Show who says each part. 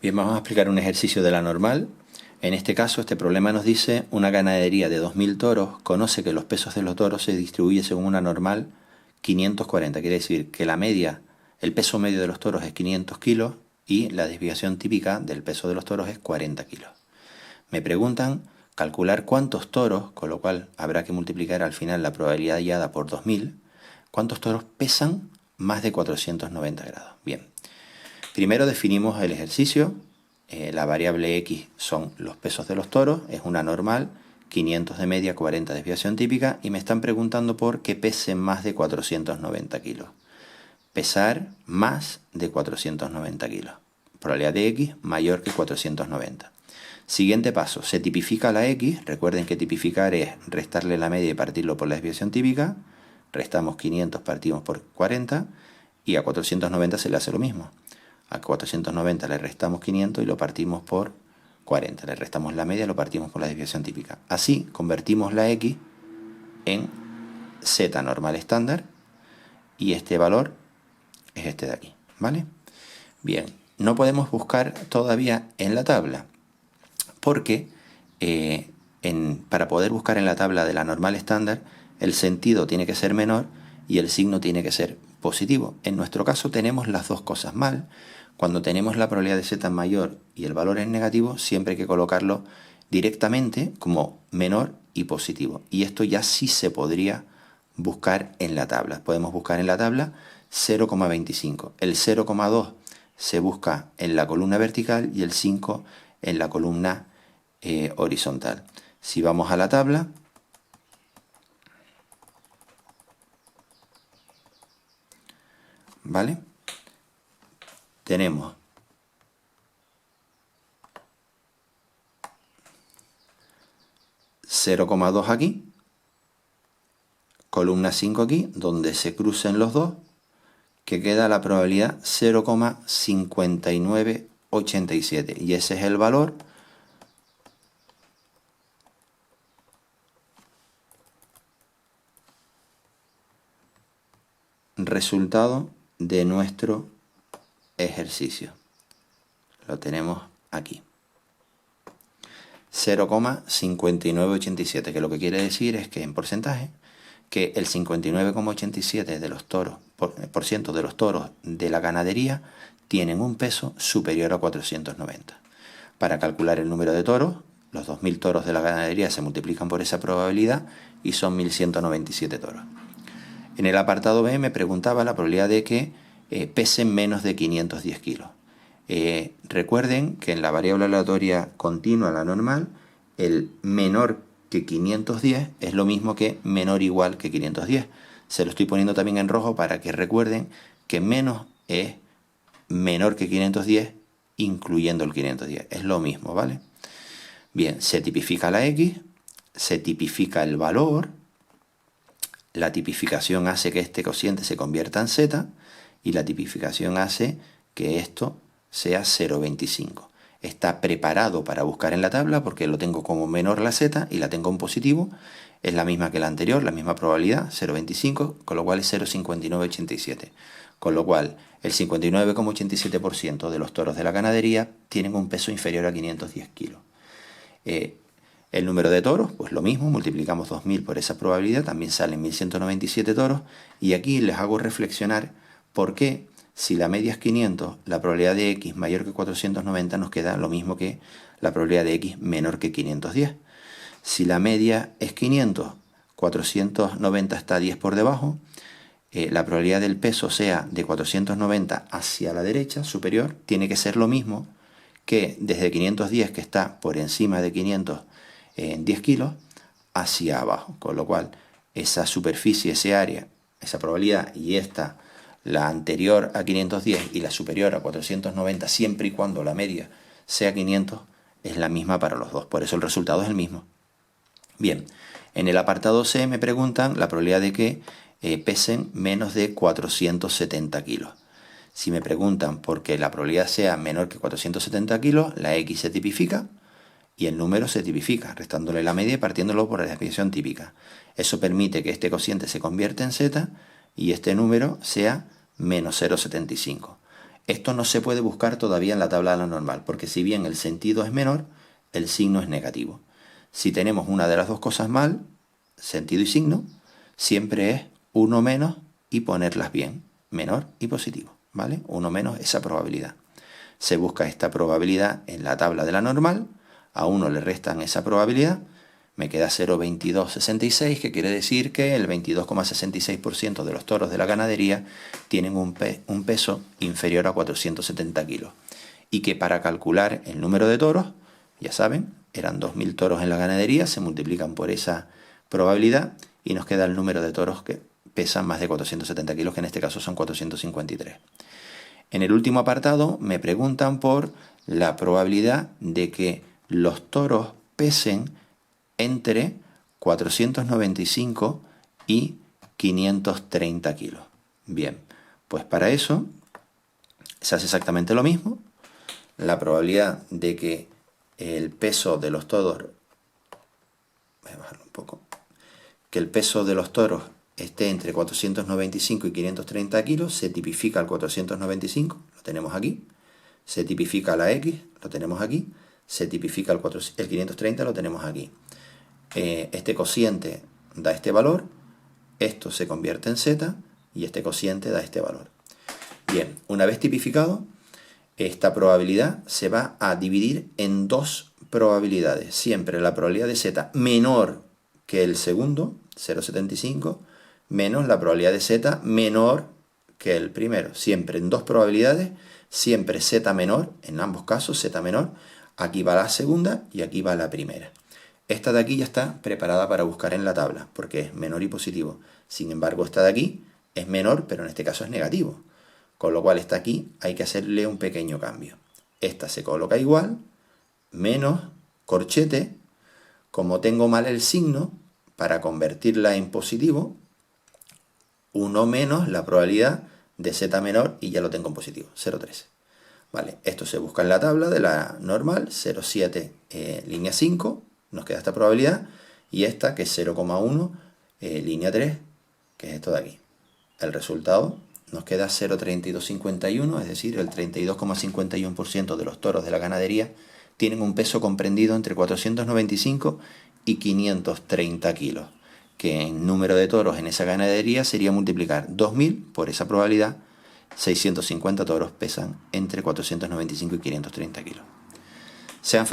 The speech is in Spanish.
Speaker 1: Bien, vamos a explicar un ejercicio de la normal. En este caso, este problema nos dice una ganadería de 2.000 toros conoce que los pesos de los toros se distribuyen según una normal 540. Quiere decir que la media, el peso medio de los toros es 500 kilos y la desviación típica del peso de los toros es 40 kilos. Me preguntan calcular cuántos toros, con lo cual habrá que multiplicar al final la probabilidad hallada por 2.000, cuántos toros pesan más de 490 grados. Bien. Primero definimos el ejercicio. La variable X son los pesos de los toros, es una normal, 500 de media, 40 desviación típica, y me están preguntando por que pesen más de 490 kilos. Pesar más de 490 kilos. Probabilidad de X mayor que 490. Siguiente paso, se tipifica la X. Recuerden que tipificar es restarle la media y partirlo por la desviación típica. Restamos 500, partimos por 40, y a 490 se le hace lo mismo. A 490 le restamos 500 y lo partimos por 40. Le restamos la media y lo partimos por la desviación típica. Así convertimos la X en Z normal estándar y este valor es este de aquí, ¿vale? Bien, no podemos buscar todavía en la tabla porque para poder buscar en la tabla de la normal estándar el sentido tiene que ser menor y el signo tiene que ser positivo. En nuestro caso tenemos las dos cosas mal. Cuando tenemos la probabilidad de Z mayor y el valor es negativo, siempre hay que colocarlo directamente como menor y positivo. Y esto ya sí se podría buscar en la tabla. Podemos buscar en la tabla 0,25. El 0,2 se busca en la columna vertical y el 5 en la columna horizontal. Si vamos a la tabla, ¿vale? Tenemos $0,2 aquí, columna 5 aquí, donde se crucen los dos, que queda la probabilidad 0,5987. Y ese es el valor resultado de nuestro ejercicio. Lo tenemos aquí. 0,5987, que lo que quiere decir es que en porcentaje, que el 59,87 de los toros, por ciento de los toros de la ganadería tienen un peso superior a 490. Para calcular el número de toros, los 2.000 toros de la ganadería se multiplican por esa probabilidad y son 1.197 toros. En el apartado B me preguntaba la probabilidad de que pesen menos de 510 kilos. Recuerden que en la variable aleatoria continua, la normal, el menor que 510 es lo mismo que menor o igual que 510. Se lo estoy poniendo también en rojo para que recuerden que menos es menor que 510 incluyendo el 510. Es lo mismo, ¿vale? Bien, se tipifica la X, se tipifica el valor. La tipificación hace que este cociente se convierta en Z y la tipificación hace que esto sea 0,25. Está preparado para buscar en la tabla porque lo tengo como menor la Z y la tengo en positivo. Es la misma que la anterior, la misma probabilidad, 0,25, con lo cual es 0,5987. Con lo cual el 59,87% de los toros de la ganadería tienen un peso inferior a 510 kilos. El número de toros, pues lo mismo, multiplicamos 2.000 por esa probabilidad, también salen 1.197 toros. Y aquí les hago reflexionar por qué, si la media es 500, la probabilidad de X mayor que 490 nos queda lo mismo que la probabilidad de X menor que 510. Si la media es 500, 490 está 10 por debajo, la probabilidad del peso sea de 490 hacia la derecha, superior, tiene que ser lo mismo que desde 510, que está por encima de 500 en 10 kilos, hacia abajo. Con lo cual, esa superficie, ese área, esa probabilidad y esta, la anterior a 510 y la superior a 490, siempre y cuando la media sea 500, es la misma para los dos. Por eso el resultado es el mismo. Bien, en el apartado C me preguntan la probabilidad de que pesen menos de 470 kilos. Si me preguntan por qué la probabilidad sea menor que 470 kilos, la X se tipifica y el número se tipifica, restándole la media y partiéndolo por la desviación típica. Eso permite que este cociente se convierta en Z y este número sea menos 0,75. Esto no se puede buscar todavía en la tabla de la normal, porque si bien el sentido es menor, el signo es negativo. Si tenemos una de las dos cosas mal, sentido y signo, siempre es uno menos y ponerlas bien, menor y positivo, ¿vale? Uno menos esa probabilidad. Se busca esta probabilidad en la tabla de la normal, a uno le restan esa probabilidad, me queda 0,2266, que quiere decir que el 22,66% de los toros de la ganadería tienen un peso inferior a 470 kilos. Y que para calcular el número de toros, ya saben, eran 2.000 toros en la ganadería, se multiplican por esa probabilidad y nos queda el número de toros que pesan más de 470 kilos, que en este caso son 453. En el último apartado me preguntan por la probabilidad de que los toros pesen entre 495 y 530 kilos. Bien, pues para eso se hace exactamente lo mismo. La probabilidad de que el peso de los toros, voy a bajarlo un poco, que el peso de los toros esté entre 495 y 530 kilos, se tipifica el 495, lo tenemos aquí, se tipifica la X, lo tenemos aquí, se tipifica el 530, lo tenemos aquí. Este cociente da este valor, esto se convierte en Z y este cociente da este valor. Bien, una vez tipificado, esta probabilidad se va a dividir en dos probabilidades. Siempre la probabilidad de Z menor que el segundo, 0,75, menos la probabilidad de Z menor que el primero. Siempre en dos probabilidades, siempre Z menor, en ambos casos Z menor. Aquí va la segunda y aquí va la primera. Esta de aquí ya está preparada para buscar en la tabla, porque es menor y positivo. Sin embargo, esta de aquí es menor, pero en este caso es negativo. Con lo cual, esta aquí hay que hacerle un pequeño cambio. Esta se coloca igual, menos corchete. Como tengo mal el signo, para convertirla en positivo, 1 menos la probabilidad de Z menor, y ya lo tengo en positivo, 0,13. Vale, esto se busca en la tabla de la normal, 0,7 línea 5, nos queda esta probabilidad, y esta que es 0,1 línea 3, que es esto de aquí. El resultado nos queda 0,3251, es decir, el 32,51% de los toros de la ganadería tienen un peso comprendido entre 495 y 530 kilos, que en número de toros en esa ganadería sería multiplicar 2.000 por esa probabilidad. 650 toros pesan entre 495 y 530 kilos. Sean felices.